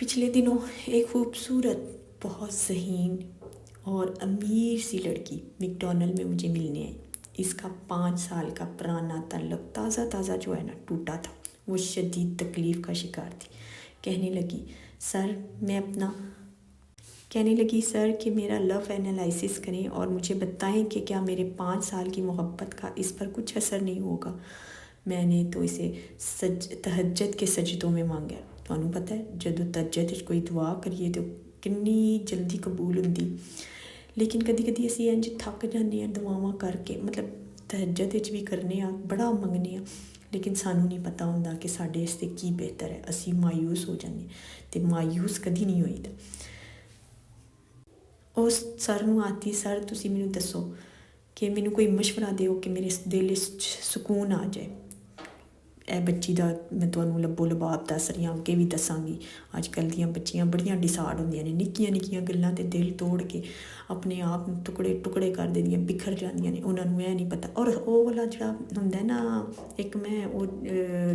पिछले दिनों एक खूबसूरत, बहुत ज़हीन और अमीर सी लड़की मैकडॉनल्ड में मुझे मिलने आई। इसका 5 साल का पुराना ताल्लुक़ ताज़ा ताज़ा जो है ना टूटा था। वो शदीद तकलीफ़ का शिकार थी। कहने लगी सर मैं अपना कहने लगी सर कि मेरा लव एनालिसिस करें और मुझे बताएं कि क्या मेरे 5 साल की मोहब्बत का इस पर कुछ असर नहीं होगा। मैंने तो इसे तहज्जुद के सजदों में मांगा। ਤੁਹਾਨੂੰ पता है ਜਦੋਂ तहज्जुद ਵਿੱਚ कोई दुआ करिए तो कितनी जल्दी कबूल होंदी। लेकिन कदी कदी ਅਸੀਂ ਇੰਜ थक ਜਾਂਦੇ ਹਾਂ दुआवां करके, मतलब तहज्जुद ਵਿੱਚ भी करने ਆ, बड़ा मंगने ਆ, लेकिन सानू नहीं पता ਹੁੰਦਾ कि ਸਾਡੇ ਵਾਸਤੇ ਕੀ ਬਿਹਤਰ ਹੈ। ਅਸੀਂ ਮਾਯੂਸ ਹੋ ਜਾਂਦੇ ਤੇ ਮਾਯੂਸ ਕਦੀ ਨਹੀਂ ਹੋਈਦਾ। उस सर ਨੂੰ ਆਤੀ ਸਰ ਤੁਸੀਂ ਮੈਨੂੰ ਦੱਸੋ ਕਿ ਮੈਨੂੰ ਕੋਈ ਮਸ਼ਵਰਾ ਦਿਓ ਕਿ ਮੇਰੇ ਦਿਲ ਵਿੱਚ ਸਕੂਨ ਆ ਜਾਏ। ਇਹ ਬੱਚੀ ਦਾ ਮੈਂ ਤੁਹਾਨੂੰ ਲੱਭੋ ਲਬਾਬ ਦੱਸ ਰਹੀ ਹਾਂ, ਅੱਗੇ ਵੀ ਦੱਸਾਂਗੀ। ਅੱਜ ਕੱਲ੍ਹ ਦੀਆਂ ਬੱਚੀਆਂ ਬੜੀਆਂ ਡਿਸਾਰਡ ਹੁੰਦੀਆਂ ਨੇ, ਨਿੱਕੀਆਂ ਨਿੱਕੀਆਂ ਗੱਲਾਂ 'ਤੇ ਦਿਲ ਤੋੜ ਕੇ ਆਪਣੇ ਆਪ ਨੂੰ ਟੁਕੜੇ ਟੁਕੜੇ ਕਰ ਦਿੰਦੀਆਂ, ਬਿਖਰ ਜਾਂਦੀਆਂ ਨੇ। ਉਹਨਾਂ ਨੂੰ ਇਹ ਨਹੀਂ ਪਤਾ। ਔਰ ਉਹ ਵਾਲਾ ਜਿਹੜਾ ਹੁੰਦਾ ਨਾ, ਇੱਕ ਮੈਂ ਉਹ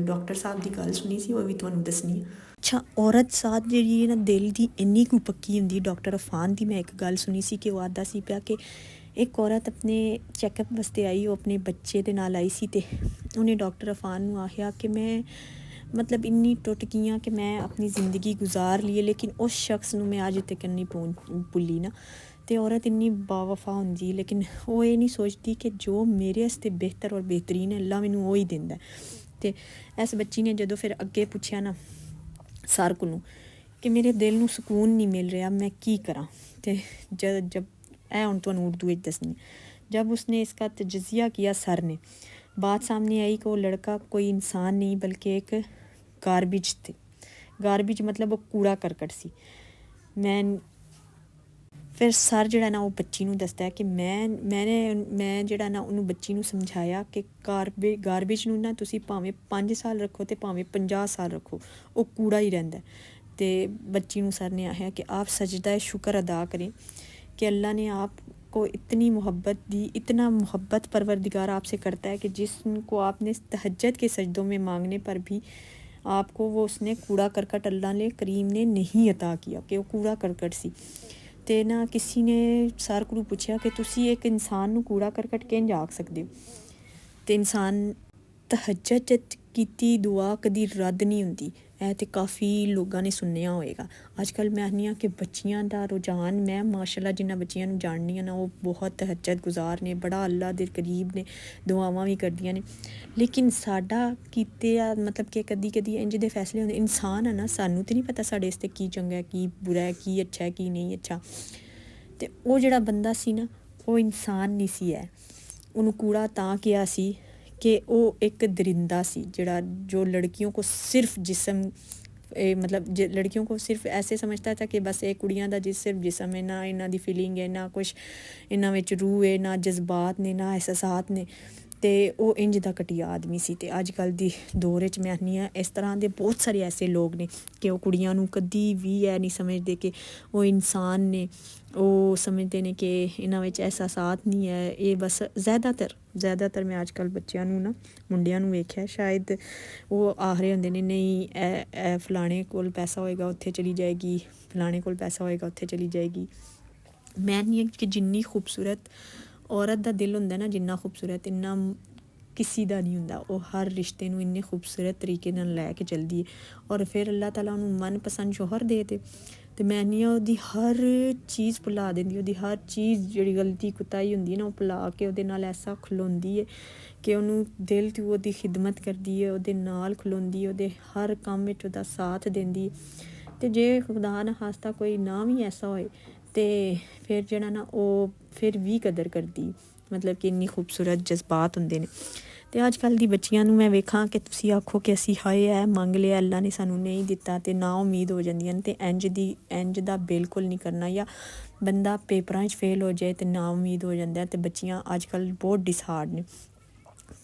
ਡਾਕਟਰ ਸਾਹਿਬ ਦੀ ਗੱਲ ਸੁਣੀ ਸੀ, ਉਹ ਵੀ ਤੁਹਾਨੂੰ ਦੱਸਣੀ ਆ। ਅੱਛਾ, ਔਰਤ ਸਾਥ ਜਿਹੜੀ ਹੈ ਨਾ ਦਿਲ ਦੀ ਇੰਨੀ ਕੁ ਪੱਕੀ ਹੁੰਦੀ। ਡਾਕਟਰ ਅਫਾਨ ਦੀ ਮੈਂ ਇੱਕ ਗੱਲ ਸੁਣੀ ਸੀ ਕਿ ਉਹ ਆਖਦਾ ਸੀ ਪਿਆ ਕਿ ਇੱਕ ਔਰਤ ਆਪਣੇ ਚੈੱਕਅਪ ਵਾਸਤੇ ਆਈ, ਉਹ ਆਪਣੇ ਬੱਚੇ ਦੇ ਨਾਲ ਆਈ ਸੀ, ਅਤੇ ਉਹਨੇ ਡਾਕਟਰ ਅਫਾਨ ਨੂੰ ਆਖਿਆ ਕਿ ਮੈਂ ਮਤਲਬ ਇੰਨੀ ਟੁੱਟ ਗਈ ਹਾਂ ਕਿ ਮੈਂ ਆਪਣੀ ਜ਼ਿੰਦਗੀ ਗੁਜ਼ਾਰ ਲਈ ਹੈ, ਲੇਕਿਨ ਉਸ ਸ਼ਖਸ ਨੂੰ ਮੈਂ ਅੱਜ ਤੱਕ ਨਹੀਂ ਭੁੱਲੀ ਨਾ। ਅਤੇ ਔਰਤ ਇੰਨੀ ਬਾਵਫਾ ਹੁੰਦੀ, ਲੇਕਿਨ ਉਹ ਇਹ ਨਹੀਂ ਸੋਚਦੀ ਕਿ ਜੋ ਮੇਰੇ ਵਾਸਤੇ ਬਿਹਤਰ ਔਰ ਬਿਹਤਰੀਨ ਹੈ ਅੱਲਾ ਮੈਨੂੰ ਉਹ ਹੀ ਦਿੰਦਾ। ਅਤੇ ਇਸ ਬੱਚੀ ਨੇ ਜਦੋਂ ਫਿਰ ਅੱਗੇ ਪੁੱਛਿਆ ਨਾ ਸਰ ਕੋਲੋਂ ਕਿ ਮੇਰੇ ਦਿਲ ਨੂੰ ਸਕੂਨ ਨਹੀਂ ਮਿਲ ਰਿਹਾ, मैं ਕੀ ਕਰਾਂ। ਅਤੇ जब ਹੁਣ ਤੁਹਾਨੂੰ उर्दू ਵਿੱਚ ਦੱਸਣੀ। जब उसने इसका तजज़िया किया सर ने, बात सामने आई कि वो लड़का कोई इंसान नहीं बल्कि एक गारबेज थे। गारबेज मतलब वो कूड़ा करकट सी। ਫਿਰ ਸਰ ਜਿਹੜਾ ਨਾ ਉਹ ਬੱਚੀ ਨੂੰ ਦੱਸਦਾ ਕਿ ਮੈਂ ਜਿਹੜਾ ਨਾ ਉਹਨੂੰ ਬੱਚੀ ਨੂੰ ਸਮਝਾਇਆ ਕਿ ਗਾਰਬੇਜ ਨੂੰ ਨਾ ਤੁਸੀਂ ਭਾਵੇਂ 5 ਸਾਲ ਰੱਖੋ ਅਤੇ ਭਾਵੇਂ 50 ਸਾਲ ਰੱਖੋ, ਉਹ ਕੂੜਾ ਹੀ ਰਹਿੰਦਾ। ਅਤੇ ਬੱਚੀ ਨੂੰ ਸਰ ने आया कि आप सजदा शुक्र अदा करें कि अल्लाह ने आपको इतनी मोहब्बत दी, इतना मोहब्बत परवरदिगार आपसे करता है कि जिसको आपने तहज्जुद के सजदों में मांगने पर भी आपको वो उसने कूड़ा करकट अल्लाह ने करीम ने नहीं अता किया कि वो कूड़ा करकट सी। ਅਤੇ ਨਾ ਕਿਸੇ ਨੇ ਸਰ ਕੋਲੋਂ ਪੁੱਛਿਆ ਕਿ ਤੁਸੀਂ ਇੱਕ ਇਨਸਾਨ ਨੂੰ ਕੂੜਾ ਕਰਕਟ ਕਿੰਝ ਆਖ ਸਕਦੇ ਹੋ। ਅਤੇ ਇਨਸਾਨ ਤਹੱਜੁਦ 'ਚ ਕੀਤੀ ਦੁਆ ਕਦੀ ਰੱਦ ਨਹੀਂ ਹੁੰਦੀ। ਇਹ ਤਾਂ ਕਾਫੀ ਲੋਕਾਂ ਨੇ ਸੁਣਿਆ ਹੋਏਗਾ। ਅੱਜ ਕੱਲ੍ਹ ਮੈਂ ਆਖਦੀ ਹਾਂ ਕਿ ਬੱਚੀਆਂ ਦਾ ਰੁਝਾਨ, ਮੈਂ ਮਾਸ਼ਾਅੱਲਾ ਜਿਨ੍ਹਾਂ ਬੱਚੀਆਂ ਨੂੰ ਜਾਣਦੀ ਹਾਂ ਨਾ, ਉਹ ਬਹੁਤ ਤਹੱਜੁਦ ਗੁਜ਼ਾਰ ਨੇ, ਬੜਾ ਅੱਲਾ ਦੇ ਕਰੀਬ ਨੇ, ਦੁਆਵਾਂ ਵੀ ਕਰਦੀਆਂ ਨੇ। ਲੇਕਿਨ ਸਾਡਾ ਕੀਤੇ ਆ ਮਤਲਬ ਕਿ ਕਦੀ ਕਦੀ ਇੰਝ ਦੇ ਫੈਸਲੇ ਹੁੰਦੇ। ਇਨਸਾਨ ਆ ਨਾ, ਸਾਨੂੰ ਤਾਂ ਨਹੀਂ ਪਤਾ ਸਾਡੇ ਵਾਸਤੇ ਕੀ ਚੰਗਾ, ਕੀ ਬੁਰਾ ਹੈ, ਕੀ ਅੱਛਾ ਹੈ, ਕੀ ਨਹੀਂ ਅੱਛਾ। ਅਤੇ ਉਹ ਜਿਹੜਾ ਬੰਦਾ ਸੀ ਨਾ, ਉਹ ਇਨਸਾਨ ਨਹੀਂ ਸੀ। ਉਹਨੂੰ ਕੂੜਾ ਤਾਂ ਕਿਹਾ ਸੀ कि वो एक दरिंदा सी जो लड़कियों को सिर्फ जिस्म मतलब लड़कियों को सिर्फ ऐसे समझता था कि बस एक कुड़ियां दा सिर्फ जिस्म है, ना इन्हां दी फीलिंग है, ना कुछ इन्हां विच रूह है, ना जज्बात ने, ना एहसासात ने। तो वो इंज दा घटिया आदमी सी। ते अजकल दी दौर च मैं आखनी हाँ इस तरह के बहुत सारे ऐसे लोग ने कि वो कुड़ियां नूं कदी भी नहीं समझते कि वो इंसान ने। वो समझते हैं कि इन्हां विच एहसासात नहीं है। ये बस ज़्यादातर मैं अजकल बच्चों नूं ना, मुंडियां नूं वेख्या, शायद वो आख रहे होंदे ने नहीं फलाने कोल पैसा होएगा उत्थे चली जाएगी, फलाने कोल पैसा होएगा उत्थे चली जाएगी। मैं नहीं कि जिन्नी खूबसूरत औरत दा दिल हुंदा ना, जिन्ना खूबसूरत इन्ना किसी दा नहीं हुंदा। वो हर रिश्ते नूं इन्ने खूबसूरत तरीके नाल लै के चलदी है। और फिर अल्लाह ताला उन्हूं मनपसंद शौहर दे ते मैं नहीं ओहदी हर चीज़ भुला देंदी। ओहदी हर चीज़ जिहड़ी गलती कुताही हुंदी है ना, वो भुला के ओहदे नाल ऐसा खलोंदी है कि उन्हूं दिल तों ओहदी खिदमत करदी है, ओहदे नाल खलोंदी है, ओहदे हर काम विच ओहदा साथ देंदी है। ते जे खुदा ना खास्ता कोई ना भी ऐसा होए ते फिर जेह्ड़ा ना ओह् फिर भी कदर करदी, मतलब कि इन्नी खूबसूरत जज्बात हुंदे ने। ते अजकल दी बच्चियां नूं मैं वेखां कि तुसीं आखो कि असीं हाए मंग लिया अल्लाह ने सानूं नहीं दित्ता, ते ना उम्मीद हो जांदियां न। ते इंज दा बिल्कुल नहीं करना। या बंदा पेपरां च फेल हो जाए ते ना उम्मीद हो जांदा है। ते बच्चियां अजकल बहुत डिसहार्ड ने।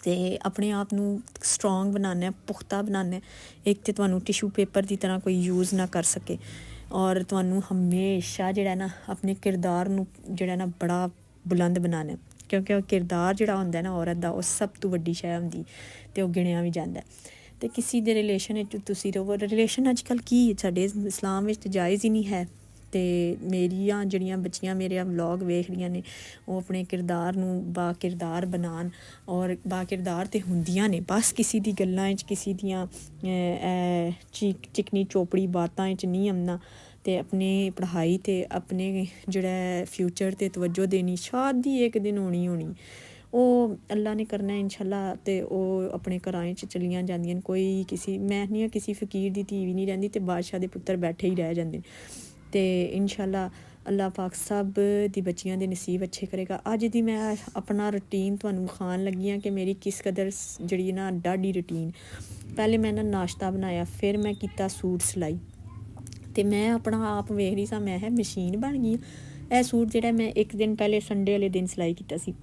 ते अपने आप नूं स्ट्रोंग बनाना है, पुख्ता बनाना है। एक ते तुहानूं टिशू पेपर की तरह कोई यूज़ ना कर सके। और तुहानूं हमेशा जेह्ड़ा ना अपने किरदार नूं जेह्ड़ा ना बड़ा बुलंद बनाना है, क्योंकि वो किरदार जेह्ड़ा होंदा है ना औरत दा, वो सब तो वड्डी शै होंदी ते ओह् गिणिया भी जांदा है। ਤੇ ਕਿਸੇ ਦੇ ਰਿਲੇਸ਼ਨ ਵਿੱਚ ਤੁਸੀਂ ਰਹੋ। ਰਿਲੇਸ਼ਨ ਅੱਜ ਕੱਲ੍ਹ ਕੀ ਸਾਡੇ ਇਸਲਾਮ ਵਿੱਚ ਜਾਇਜ਼ ਹੀ ਨਹੀਂ ਹੈ। ਤੇ ਮੇਰੀਆਂ ਜਿਹੜੀਆਂ ਬੱਚੀਆਂ ਮੇਰੇ ਵਲੋਗ ਵੇਖ ਰਹੀਆਂ ਨੇ ਉਹ ਆਪਣੇ ਕਿਰਦਾਰ ਨੂੰ ਬਾ ਕਿਰਦਾਰ ਬਣਾਉਣ, ਔਰ ਬਾ ਕਿਰਦਾਰ ਤੇ ਹੁੰਦੀਆਂ ਨੇ, ਬਸ ਕਿਸੇ ਦੀ ਗੱਲਾਂ ਵਿੱਚ ਕਿਸੇ ਦੀਆਂ ਚਿਕਨੀ ਚੋਪੜੀ ਬਾਤਾਂ ਵਿੱਚ ਨਹੀਂ ਆਉਣਾ, ਤੇ ਆਪਣੀ ਪੜ੍ਹਾਈ ਤੇ ਆਪਣੇ ਜਿਹੜਾ ਫਿਊਚਰ ਤੇ ਤਵੱਜੋ ਦੇਣੀ। ਸ਼ਾਦੀ ਇੱਕ ਦਿਨ ਹੋਣੀ ਉਹ ਅੱਲਾ ਨੇ ਕਰਨਾ ਇੰਸ਼ਾਅੱਲਾ, ਤੇ ਉਹ ਆਪਣੇ ਘਰਾਂ 'ਚ ਚਲੀਆਂ ਜਾਂਦੀਆਂ ਨੇ। ਕੋਈ ਕਿਸੇ ਮੈਂ ਨਹੀਂ ਕਿਸੇ ਫਕੀਰ ਦੀ ਧੀ ਵੀ ਨਹੀਂ ਰਹਿੰਦੀ, ਤੇ ਬਾਦਸ਼ਾਹ ਦੇ ਪੁੱਤਰ ਬੈਠੇ ਹੀ ਰਹਿ ਜਾਂਦੇ ਨੇ। ਤੇ ਇੰਸ਼ਾਅੱਲਾ ਅੱਲਾ ਪਾਕ ਸਭ ਦੀ ਬੱਚੀਆਂ ਦੇ ਨਸੀਬ ਅੱਛੇ ਕਰੇਗਾ। ਅੱਜ ਦੀ ਮੈਂ ਆਪਣਾ ਰੂਟੀਨ ਤੁਹਾਨੂੰ ਵਿਖਾਉਣ ਲੱਗੀ ਹਾਂ ਕਿ ਮੇਰੀ ਕਿਸ ਕਦਰ ਜਿਹੜੀ ਨਾ ਡਾਢੀ ਰੂਟੀਨ। ਪਹਿਲੇ ਮੈਂ ਨਾ ਨਾਸ਼ਤਾ ਬਣਾਇਆ, ਫਿਰ ਮੈਂ ਕੀਤਾ ਸੂਟ ਸਿਲਾਈ, ਤੇ ਮੈਂ ਆਪਣਾ ਆਪ ਵੇਖ ਰਹੀ ਸਾਂ, ਮੈਂ ਹੈ ਮਸ਼ੀਨ ਬਣ ਗਈ। ਇਹ ਸੂਟ ਜਿਹੜਾ ਮੈਂ ਇੱਕ ਦਿਨ ਪਹਿਲੇ ਸੰਡੇ ਵਾਲੇ ਦਿਨ ਸਿਲਾਈ ਕੀਤਾ ਸੀ।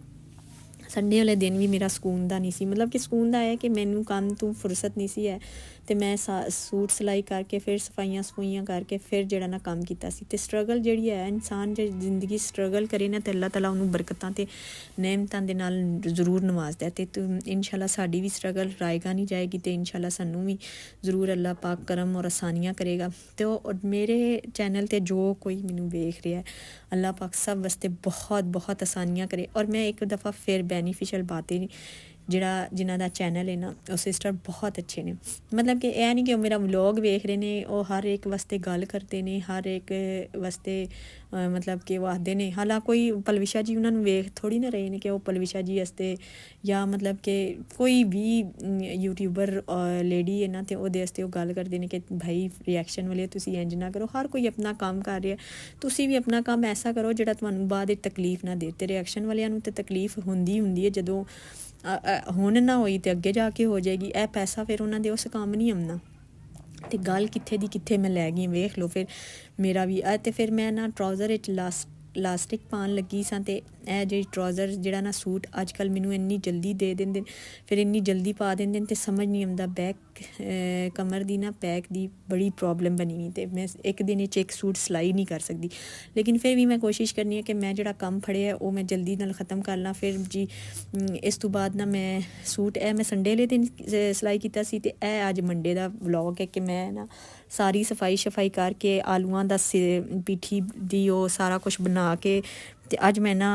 ਸੰਡੇ ਵਾਲੇ ਦਿਨ ਵੀ ਮੇਰਾ ਸਕੂਨ ਦਾ ਨਹੀਂ ਸੀ, ਮਤਲਬ ਕਿ ਸਕੂਨ ਦਾ ਹੈ ਕਿ ਮੈਨੂੰ ਕੰਮ ਤੋਂ ਫੁਰਸਤ ਨਹੀਂ ਸੀ ਹੈ, ਤੇ ਮੈਂ ਸੂਟ ਸਿਲਾਈ ਕਰਕੇ ਫਿਰ ਸਫਾਈਆਂ ਕਰਕੇ ਫਿਰ ਜਿਹੜਾ ਨਾ ਕੰਮ ਕੀਤਾ ਸੀ। ਤੇ ਸਟਰਗਲ ਜਿਹੜੀ ਹੈ, ਇਨਸਾਨ ਜੇ ਜ਼ਿੰਦਗੀ ਸਟਰਗਲ ਕਰੇ ਨਾ, ਤੇ ਅੱਲਾਹ ਤਾਲਾ ਉਹਨੂੰ ਬਰਕਤਾਂ ਤੇ ਨਿਅਮਤਾਂ ਦੇ ਨਾਲ ਜ਼ਰੂਰ ਨਵਾਜ਼ਦਾ। ਤੇ ਇੰਸ਼ਾਅੱਲਾ ਸਾਡੀ ਵੀ ਸਟਰਗਲ ਰਾਏਗਾ ਨਹੀਂ ਜਾਏਗੀ, ਤੇ ਇੰਸ਼ਾਅੱਲਾ ਸਾਨੂੰ ਵੀ ਜ਼ਰੂਰ ਅੱਲਾਹ ਪਾਕ ਕਰਮ ਔਰ ਆਸਾਨੀਆਂ ਕਰੇਗਾ। ਤੇ ਉਹ ਮੇਰੇ ਚੈਨਲ 'ਤੇ ਜੋ ਕੋਈ ਮੈਨੂੰ ਵੇਖ ਰਿਹਾ, ਅੱਲਾਹ ਪਾਕ ਸਭ ਵਾਸਤੇ ਬਹੁਤ ਬਹੁਤ ਆਸਾਨੀਆਂ ਕਰੇ। ਔਰ ਮੈਂ ਇੱਕ ਦਫਾ ਫਿਰ ਬੈਨੀਫਿਸ਼ਲ ਬਾतें ਜਿਨ੍ਹਾਂ ਦਾ ਚੈਨਲ ਹੈ ਨਾ, ਉਹ ਸਿਸਟਰ ਬਹੁਤ ਅੱਛੇ ਨੇ। ਮਤਲਬ ਕਿ ਇਹ ਨਹੀਂ ਕਿ ਉਹ ਮੇਰਾ ਵਲੋਗ ਵੇਖ ਰਹੇ ਨੇ, ਉਹ ਹਰ ਇੱਕ ਵਾਸਤੇ ਗੱਲ ਕਰਦੇ ਨੇ, ਹਰ ਇੱਕ ਵਾਸਤੇ ਮਤਲਬ ਕਿ ਉਹ ਆਖਦੇ ਨੇ। ਹਾਲਾਂ ਕੋਈ ਪਲਵਿਸ਼ਾ ਜੀ ਉਹਨਾਂ ਨੂੰ ਵੇਖ ਥੋੜ੍ਹੀ ਨਾ ਰਹੇ ਨੇ ਕਿ ਉਹ ਪਲਵਿਸ਼ਾ ਜੀ ਵਾਸਤੇ, ਜਾਂ ਮਤਲਬ ਕਿ ਕੋਈ ਵੀ ਯੂਟਿਊਬਰ ਲੇਡੀ ਹੈ ਨਾ, ਤੇ ਉਹਦੇ ਵਾਸਤੇ ਉਹ ਗੱਲ ਕਰਦੇ ਨੇ ਕਿ ਭਾਈ ਰਿਐਕਸ਼ਨ ਵਾਲੇ ਤੁਸੀਂ ਇੰਜ ਨਾ ਕਰੋ। ਹਰ ਕੋਈ ਆਪਣਾ ਕੰਮ ਕਰ ਰਿਹਾ, ਤੁਸੀਂ ਵੀ ਆਪਣਾ ਕੰਮ ਐਸਾ ਕਰੋ ਜਿਹੜਾ ਤੁਹਾਨੂੰ ਬਾਅਦ ਵਿੱਚ ਤਕਲੀਫ ਨਾ ਦੇ। ਤੇ ਰਿਐਕਸ਼ਨ ਵਾਲਿਆਂ ਨੂੰ ਤੇ ਤਕਲੀਫ ਹੁੰਦੀ ਹੈ, ਜਦੋਂ ਹੁਣ ਨਾ ਹੋਈ ਤੇ ਅੱਗੇ ਜਾ ਕੇ ਹੋ ਜਾਏਗੀ। ਇਹ ਪੈਸਾ ਫਿਰ ਉਹਨਾਂ ਦੇ ਉਸ ਕੰਮ ਨਹੀਂ ਆਉਣਾ। ਤੇ ਗੱਲ ਕਿੱਥੇ ਦੀ ਕਿੱਥੇ ਮੈਂ ਲੈ ਗਈ, ਵੇਖ ਲਓ। ਫਿਰ ਮੇਰਾ ਵੀ ਤੇ ਫਿਰ ਮੈਂ ਨਾ ਟਰਾਊਜ਼ਰ ਵਿੱਚ ਲਾਸਟਿਕ ਪਾਉਣ ਲੱਗੀ ਸਾਂ, ਤੇ ਇਹ ਜਿਹੜੀ ਟਰਾਊਜ਼ਰ ਜਿਹੜਾ ਨਾ ਸੂਟ ਅੱਜ ਕੱਲ੍ਹ ਮੈਨੂੰ ਇੰਨੀ ਜਲਦੀ ਦੇ ਦਿੰਦੇ, ਫਿਰ ਇੰਨੀ ਜਲਦੀ ਪਾ ਦਿੰਦੇ ਨੇ, ਤੇ ਸਮਝ ਨਹੀਂ ਆਉਂਦਾ। ਬੈਕ ਕਮਰ ਦੀ ਨਾ ਬੈਕ ਦੀ ਬੜੀ ਪ੍ਰੋਬਲਮ ਬਣੀ ਹੋਈ, ਤੇ ਮੈਂ ਇੱਕ ਦਿਨ ਵਿੱਚ ਇੱਕ ਸੂਟ ਸਿਲਾਈ ਨਹੀਂ ਕਰ ਸਕਦੀ। ਲੇਕਿਨ ਫਿਰ ਵੀ ਮੈਂ ਕੋਸ਼ਿਸ਼ ਕਰਨੀ ਹੈ ਕਿ ਮੈਂ ਜਿਹੜਾ ਕੰਮ ਫੜਿਆ ਉਹ ਮੈਂ ਜਲਦੀ ਨਾਲ ਖ਼ਤਮ ਕਰ ਲਾਂ। ਫਿਰ ਜੀ ਇਸ ਤੋਂ ਬਾਅਦ ਨਾ ਮੈਂ ਸੂਟ ਇਹ ਮੈਂ ਸੰਡੇ ਵਾਲੇ ਦਿਨ ਸਿਲਾਈ ਕੀਤਾ ਸੀ, ਤੇ ਇਹ ਅੱਜ ਮੰਡੇ ਦਾ ਵਲੋਗ ਹੈ ਕਿ ਮੈਂ ਨਾ ਸਾਰੀ ਸਫਾਈ ਕਰਕੇ ਆਲੂਆਂ ਦਾ ਪੀਠੀ ਦੀ ਉਹ ਸਾਰਾ ਕੁਛ ਬਣਾ ਕੇ, ਤੇ ਅੱਜ ਮੈਂ ਨਾ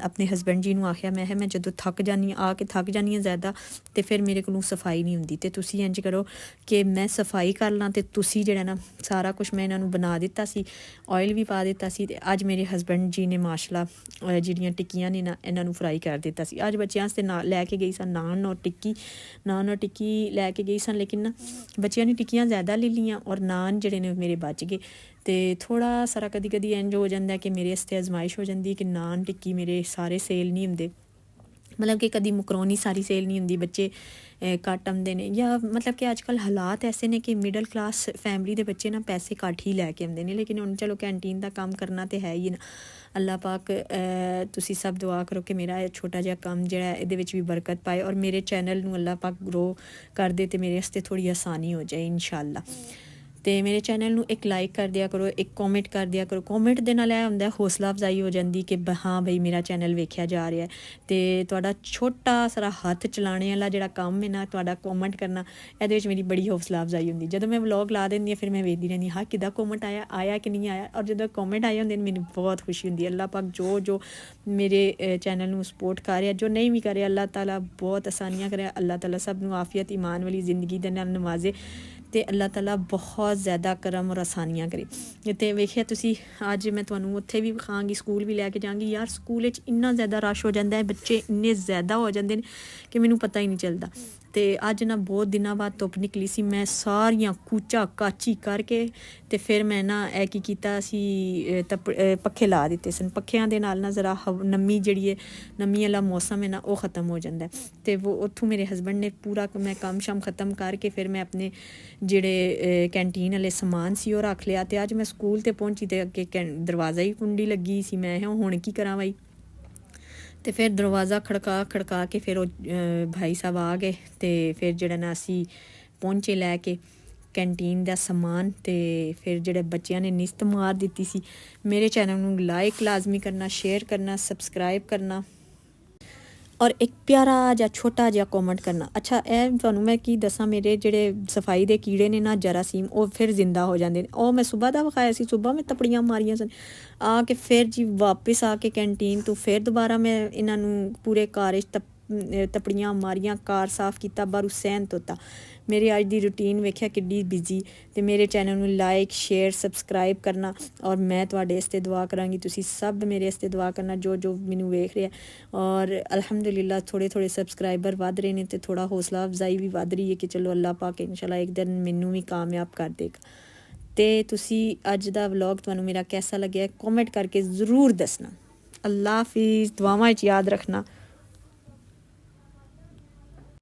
ਆਪਣੇ ਹਸਬੈਂਡ ਜੀ ਨੂੰ ਆਖਿਆ, ਮੈਂ ਜਦੋਂ ਥੱਕ ਜਾਂਦੀ ਹਾਂ ਜ਼ਿਆਦਾ, ਤੇ ਫਿਰ ਮੇਰੇ ਕੋਲੋਂ ਸਫਾਈ ਨਹੀਂ ਹੁੰਦੀ। ਤੇ ਤੁਸੀਂ ਇੰਜ ਕਰੋ ਕਿ ਮੈਂ ਸਫਾਈ ਕਰ ਲਾਂ, ਤੇ ਤੁਸੀਂ ਜਿਹੜਾ ਨਾ ਸਾਰਾ ਕੁਛ ਮੈਂ ਇਹਨਾਂ ਨੂੰ ਬਣਾ ਦਿੱਤਾ ਸੀ, ਆਇਲ ਵੀ ਪਾ ਦਿੱਤਾ ਸੀ। ਤੇ ਅੱਜ ਮੇਰੇ ਹਸਬੈਂਡ ਜੀ ਨੇ ਮਾਸ਼ਾਅੱਲਾ ਜਿਹੜੀਆਂ ਟਿੱਕੀਆਂ ਨੇ ਨਾ, ਇਹਨਾਂ ਨੂੰ ਫਰਾਈ ਕਰ ਦਿੱਤਾ ਸੀ। ਅੱਜ ਬੱਚਿਆਂ ਵਾਸਤੇ ਲੈ ਕੇ ਗਈ ਸਾਂ ਨਾਨ ਔਰ ਟਿੱਕੀ ਲੈ ਕੇ ਗਈ ਸਾਂ, ਲੇਕਿਨ ਨਾ ਬੱਚਿਆਂ ਨੇ ਟਿੱਕੀਆਂ ਜ਼ਿਆਦਾ ਲੈ ਲਈਆਂ ਔਰ ਨਾਨ ਜਿਹੜੇ ਨੇ ਮੇਰੇ ਬਚ ਗਏ। ਤੇ ਥੋੜ੍ਹਾ ਸਾਰਾ ਕਦੀ ਇੰਜ ਹੋ ਜਾਂਦਾ ਕਿ ਮੇਰੇ ਵਾਸਤੇ ਅਜ਼ਮਾਇਸ਼ ਹੋ ਜਾਂਦੀ ਕਿ ਨਾਨ ਟਿੱਕੀ ਮੇਰੇ ਸਾਰੇ ਸੇਲ ਨਹੀਂ ਹੁੰਦੇ, ਮਤਲਬ ਕਿ ਕਦੀ ਮਕਰੋਨੀ ਸਾਰੀ ਸੇਲ ਨਹੀਂ ਹੁੰਦੀ, ਬੱਚੇ ਘੱਟ ਆਉਂਦੇ ਨੇ, ਜਾਂ ਮਤਲਬ ਕਿ ਅੱਜ ਕੱਲ੍ਹ ਹਾਲਾਤ ਐਸੇ ਨੇ ਕਿ ਮਿਡਲ ਕਲਾਸ ਫੈਮਿਲੀ ਦੇ ਬੱਚੇ ਨਾ ਪੈਸੇ ਘੱਟ ਹੀ ਲੈ ਕੇ ਆਉਂਦੇ ਨੇ। ਲੇਕਿਨ ਹੁਣ ਚਲੋ ਕੈਂਟੀਨ ਦਾ ਕੰਮ ਕਰਨਾ ਤੇ ਹੈ ਹੀ ਨਾ। ਅੱਲਾਹ ਪਾਕ ਤੁਸੀਂ ਸਭ ਦੁਆ ਕਰੋ ਕਿ ਮੇਰਾ ਇਹ ਛੋਟਾ ਜਿਹਾ ਕੰਮ ਜਿਹੜਾ ਇਹਦੇ ਵਿੱਚ ਵੀ ਬਰਕਤ ਪਾਏ, ਔਰ ਮੇਰੇ ਚੈਨਲ ਨੂੰ ਅੱਲਾਹ ਪਾਕ ਗਰੋ ਕਰ ਦੇ, ਤੇ ਮੇਰੇ ਵਾਸਤੇ ਥੋੜ੍ਹੀ ਆਸਾਨੀ ਹੋ ਜਾਏ ਇੰਸ਼ਾਅੱਲਾ। ਤੇ ਮੇਰੇ ਚੈਨਲ ਨੂੰ ਇੱਕ ਲਾਈਕ ਕਰ ਦਿਆ ਕਰੋ, ਇੱਕ ਕਮੈਂਟ ਕਰ ਦਿਆ ਕਰੋ। ਕਮੈਂਟ ਦੇ ਨਾਲ ਇਹ ਹੁੰਦਾ ਹੌਸਲਾ ਅਫਜ਼ਾਈ ਹੋ ਜਾਂਦੀ ਕਿ ਹਾਂ ਬਈ ਮੇਰਾ ਚੈਨਲ ਵੇਖਿਆ ਜਾ ਰਿਹਾ। ਤੇ ਤੁਹਾਡਾ ਛੋਟਾ ਸਾਰਾ ਹੱਥ ਚਲਾਉਣੇ ਵਾਲਾ ਜਿਹੜਾ ਕੰਮ ਹੈ ਨਾ, ਤੁਹਾਡਾ ਕਮੈਂਟ ਕਰਨਾ, ਇਹਦੇ ਵਿੱਚ ਮੇਰੀ ਬੜੀ ਹੌਸਲਾ ਅਫਜ਼ਾਈ ਹੁੰਦੀ। ਜਦੋਂ ਮੈਂ ਵਲੋਗ ਲਾ ਦਿੰਦੀ ਹਾਂ, ਫਿਰ ਮੈਂ ਵੇਖਦੀ ਰਹਿੰਦੀ ਹਾਂ ਕਿੱਦਾਂ ਕਮੈਂਟ ਆਇਆ ਕਿ ਨਹੀਂ ਆਇਆ। ਔਰ ਜਦੋਂ ਕਮੈਂਟ ਆਏ ਹੁੰਦੇ ਨੇ ਮੈਨੂੰ ਬਹੁਤ ਖੁਸ਼ੀ ਹੁੰਦੀ ਹੈ। ਅੱਲਾਹ ਪਾਕ ਜੋ ਮੇਰੇ ਚੈਨਲ ਨੂੰ ਸਪੋਰਟ ਕਰ ਰਿਹਾ, ਜੋ ਨਹੀਂ ਵੀ ਕਰ ਰਿਹਾ, ਅੱਲਾਹ ਤਾਲਾ ਬਹੁਤ ਆਸਾਨੀਆਂ ਕਰੇ। ਅੱਲਾਹ ਤਾਲਾ ਸਭ ਨੂੰ ਆਫੀਅਤ ਈਮਾਨ ਵਾਲੀ ਜ਼ਿੰਦਗੀ ਦੇ ਨਾਲ ਨਵਾਜ਼ੇ, ਤੇ ਅੱਲਾਹ ਤਾਲਾ ਬਹੁਤ ਜ਼ਿਆਦਾ ਕਰਮ ਔਰ ਆਸਾਨੀਆਂ ਕਰੇ। ਤੇ ਵੇਖਿਆ ਤੁਸੀਂ, ਅੱਜ ਮੈਂ ਤੁਹਾਨੂੰ ਉੱਥੇ ਵੀ ਵਿਖਾਵਾਂਗੀ, ਸਕੂਲ ਵੀ ਲੈ ਕੇ ਜਾਵਾਂਗੀ। ਯਾਰ ਸਕੂਲ ਵਿੱਚ ਇੰਨਾ ਜ਼ਿਆਦਾ ਰਸ਼ ਹੋ ਜਾਂਦਾ ਹੈ, ਬੱਚੇ ਇੰਨੇ ਜ਼ਿਆਦਾ ਹੋ ਜਾਂਦੇ ਨੇ ਕਿ ਮੈਨੂੰ ਪਤਾ ਹੀ ਨਹੀਂ ਚੱਲਦਾ। ਤੇ ਅੱਜ ਨਾ ਬਹੁਤ ਦਿਨਾਂ ਬਾਅਦ ਧੁੱਪ ਨਿਕਲੀ ਸੀ, ਮੈਂ ਸਾਰੀਆਂ ਕੂਚਾ ਕਾਚੀ ਕਰਕੇ ਤੇ ਫਿਰ ਮੈਂ ਨਾ ਇਹ ਕੀ ਕੀਤਾ ਸੀ, ਪੱਖੇ ਲਾ ਦਿੱਤੇ ਸਨ। ਪੱਖਿਆਂ ਦੇ ਨਾਲ ਨਾ ਜ਼ਰਾ ਨਮੀ ਜਿਹੜੀ ਹੈ, ਨਮੀ ਵਾਲਾ ਮੌਸਮ ਹੈ ਨਾ, ਉਹ ਖ਼ਤਮ ਹੋ ਜਾਂਦਾ। ਤੇ ਉੱਥੋਂ ਮੇਰੇ ਹਸਬੈਂਡ ਨੇ ਪੂਰਾ ਮੈਂ ਕੰਮ ਸ਼ਾਮ ਖ਼ਤਮ ਕਰਕੇ ਫਿਰ ਮੈਂ ਆਪਣੇ ਜਿਹੜੇ ਕੈਂਟੀਨ ਵਾਲੇ ਸਮਾਨ ਸੀ ਉਹ ਰੱਖ ਲਿਆ। ਤੇ ਅੱਜ ਮੈਂ ਸਕੂਲ ਤੇ ਪਹੁੰਚੀ ਤੇ ਅੱਗੇ ਦਰਵਾਜ਼ਾ ਹੀ ਕੁੰਡੀ ਲੱਗੀ ਸੀ। ਮੈਂ ਹੁਣ ਕੀ ਕਰਾਂ ਬਾਈ, ਤੇ ਫਿਰ ਦਰਵਾਜ਼ਾ ਖੜਕਾ ਕੇ ਫਿਰ ਉਹ ਭਾਈ ਸਾਹਿਬ ਆ ਗਏ, ਤੇ ਫਿਰ ਜਿਹੜਾ ਨਾ ਅਸੀਂ ਪਹੁੰਚੇ ਲੈ ਕੇ ਕੈਂਟੀਨ ਦਾ ਸਮਾਨ। ਤੇ ਫਿਰ ਜਿਹੜੇ ਬੱਚਿਆਂ ਨੇ ਨਿਸਤ ਮਾਰ ਦਿੱਤੀ ਸੀ। ਮੇਰੇ ਚੈਨਲ ਨੂੰ ਲਾਈਕ ਲਾਜ਼ਮੀ ਕਰਨਾ, ਸ਼ੇਅਰ ਕਰਨਾ, ਸਬਸਕ੍ਰਾਈਬ ਕਰਨਾ। ਔਰ ਇੱਕ ਪਿਆਰਾ ਜਿਹਾ ਛੋਟਾ ਜਿਹਾ ਕਮੈਂਟ ਕਰਨਾ। ਅੱਛਾ ਇਹ ਤੁਹਾਨੂੰ ਮੈਂ ਕੀ ਦੱਸਾਂ, ਮੇਰੇ ਜਿਹੜੇ ਸਫਾਈ ਦੇ ਕੀੜੇ ਨੇ ਨਾ ਜਰਾਸੀਮ, ਉਹ ਫਿਰ ਜ਼ਿੰਦਾ ਹੋ ਜਾਂਦੇ ਨੇ। ਉਹ ਮੈਂ ਸੁਬਾਹ ਦਾ ਵਿਖਾਇਆ ਸੀ, ਸੁਬਾਹ ਮੈਂ ਤਪੜੀਆਂ ਮਾਰੀਆਂ ਸਨ, ਆ ਕੇ ਫਿਰ ਜੀ ਵਾਪਿਸ ਆ ਕੇ ਕੈਂਟੀਨ ਤੋਂ ਫਿਰ ਦੁਬਾਰਾ ਮੈਂ ਇਹਨਾਂ ਨੂੰ ਪੂਰੇ ਘਰ 'ਚ ਤਪੜੀਆਂ ਮਾਰੀਆਂ, ਕਾਰ ਸਾਫ਼ ਕੀਤਾ, ਬਾਹਰੋਂ ਸਹਿਣ ਧੋਤਾ। ਮੇਰੀ ਅੱਜ ਦੀ ਰੂਟੀਨ ਵੇਖਿਆ ਕਿੱਡੀ ਬਿਜ਼ੀ। ਤੇ ਮੇਰੇ ਚੈਨਲ ਨੂੰ ਲਾਈਕ ਸ਼ੇਅਰ ਸਬਸਕ੍ਰਾਈਬ ਕਰਨਾ, ਔਰ ਮੈਂ ਤੁਹਾਡੇ ਵਾਸਤੇ ਦੁਆ ਕਰਾਂਗੀ, ਤੁਸੀਂ ਸਭ ਮੇਰੇ ਵਾਸਤੇ ਦੁਆ ਕਰਨਾ ਜੋ ਮੈਨੂੰ ਵੇਖ ਰਿਹਾ। ਔਰ ਅਲਹਮਦੁਲਿਲਾ ਥੋੜ੍ਹੇ ਸਬਸਕ੍ਰਾਈਬਰ ਵੱਧ ਰਹੇ ਨੇ, ਤੇ ਥੋੜ੍ਹਾ ਹੌਸਲਾ ਅਫਜ਼ਾਈ ਵੀ ਵੱਧ ਰਹੀ ਹੈ ਕਿ ਚਲੋ ਅੱਲਾਹ ਪਾਕ ਇਨਸ਼ਾਅੱਲਾ ਇੱਕ ਦਿਨ ਮੈਨੂੰ ਵੀ ਕਾਮਯਾਬ ਕਰ ਦੇਗਾ। ਤੇ ਤੁਸੀਂ ਅੱਜ ਦਾ ਵਲੌਗ ਤੁਹਾਨੂੰ ਮੇਰਾ ਕੈਸਾ ਲੱਗਿਆ ਕਮੈਂਟ ਕਰਕੇ ਜ਼ਰੂਰ ਦੱਸਣਾ। ਅੱਲਾਹ ਹਾਫਿਜ਼, ਦੁਆਵਾਂ 'ਚ ਯਾਦ ਰੱਖਣਾ।